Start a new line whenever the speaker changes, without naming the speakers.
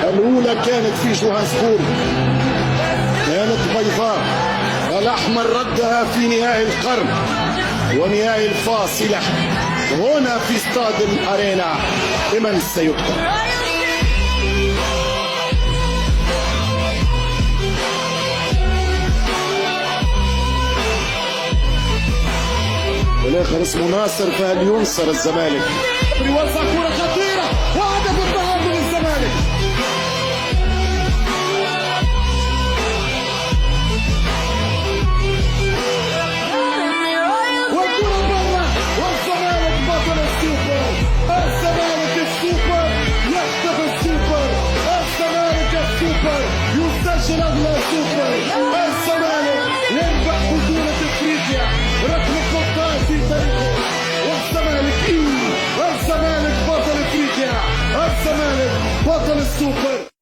الأولى كانت في جوهانسبورغ، كانت بيضاء، الأحمر ردها في نهائي القرن ونهائي الفاصلة هنا في استاد الأرينا. لمن سيكتب؟ والاخر اسمه ناصر فهل ينصر الزمالك؟ بيوزع كرة خطيرة وهدف التعادل للزمالك. والكرة برا والزمالك بطل السوبر. الزمالك السوبر يخطف السوبر. الزمالك السوبر يسجل اغلى سوبر. الزمالك يربح بطولة افريقيا رقم 16 في تاريخه. والزمالك الزمالك بطل افريقيا. الزمالك بطل السوبر.